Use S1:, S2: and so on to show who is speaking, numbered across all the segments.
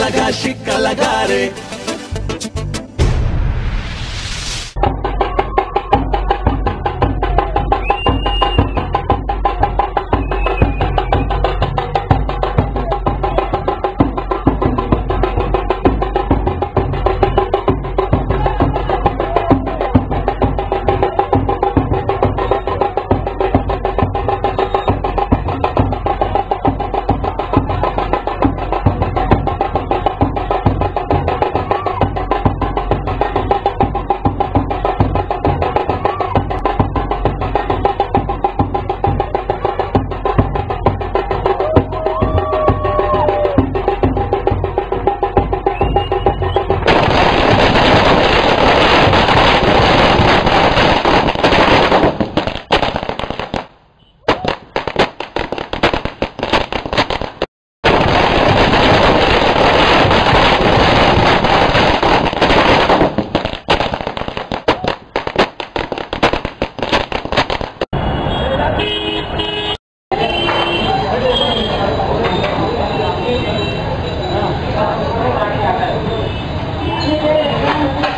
S1: शिक्का लगा रे।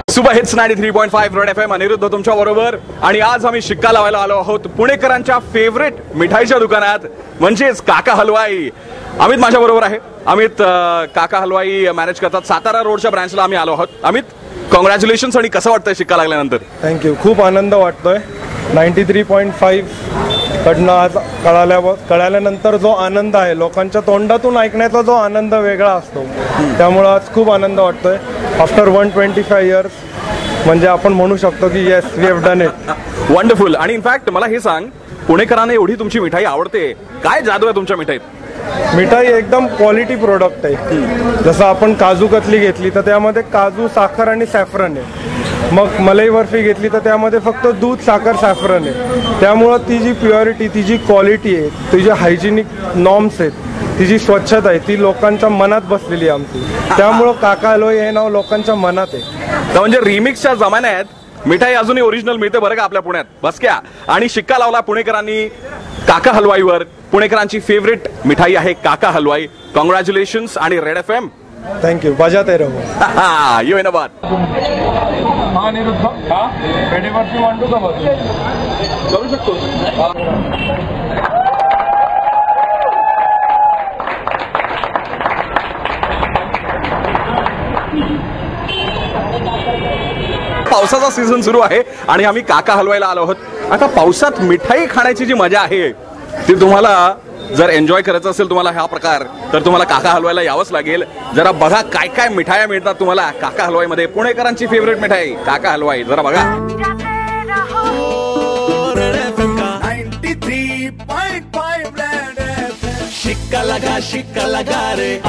S2: Super hits 93.5 red FM Aniruddh तुमच्या बरोबर। आणि आज आम्ही शिक्का लावायला आलो आहोत पुणेकरांच्या फेवरेट मिठाईच्या दुकानात, म्हणजेच काका हलवाई। अमित माझ्या बरोबर आहे। अमित, काका हलवाई मॅनेज करतात सातारा रोडच्या ब्रांचला आम्ही आलो आहोत। अमित, कॉंग्रॅच्युलेशन्स आणि कसं वाटतंय शिक्का लागल्यानंतर?
S3: थँक्यू, खूप आनंद वाटतोय। 93.5 कडनं आज कळाल्यानंतर जो आनंद आहे, लोकांच्या तोंडातून ऐकण्याचा जो आनंद वेगळा असतो, त्यामुळे आज खूप आनंद वाटतोय। आफ्टर 125 इयर्स म्हणजे आपण म्हणू शकतो की yes, we have done it.
S2: Wonderful. आणि इनफॅक्ट मला हे सांग, पुणेकरांना एवढी तुमची मिठाई आवडते, काय जादू आहे तुमच्या मिठाईत?
S3: मिठाई एकदम क्वालिटी प्रोडक्ट आहे। जसं आपण काजू कतली घेतली तर त्यामध्ये काजू, साखर आणि सॅफरन आहे। मग मलाई बर्फी घेतली तर त्यामध्ये फक्त दूध, साखर, सॅफरन आहे। त्यामुळं ती जी प्युरिटी, ती जी क्वालिटी आहे, ती जी हायजिनिक नॉर्म्स आहेत, ती जी स्वच्छता आहे, ती लोकांच्या मनात बसलेली आहे आमची। त्यामुळं काका हलवाई हे नाव लोकांच्या मनात आहे।
S2: तर म्हणजे रिमिक्सच्या जमान्यात मिठाई अजूनही ओरिजिनल मिळते बरं का आपल्या पुण्यात, बस क्या। आणि शिक्का लावला पुणेकरांनी काका हलवाईवर। पुणेकरांची फेवरेट मिठाई आहे काका हलवाई। कॉंग्रॅच्युलेशन्स आणि रेड FM
S3: थँक्यू, बजाते रहो।
S2: यू इन बात
S3: अनिरुद्ध पेढेवरती मांडू का बघ, करू शकतो।
S2: पावसाचा सीझन सुरू आहे आणि आम्ही काका हलवायला आलो आहोत। आता पावसात मिठाई खाण्याची जी मजा आहे ती तुम्हाला जर एन्जॉय करायचं असेल तुम्हाला हा प्रकार, तर तुम्हाला काका हलवायला यावंच लागेल। जरा बघा काय काय मिठाया मिळतात तुम्हाला काका हलवाईमध्ये। पुणेकरांची फेवरेट मिठाई काका हलवाई, जरा बघा।
S1: 93.5 शिक्का लगा रे।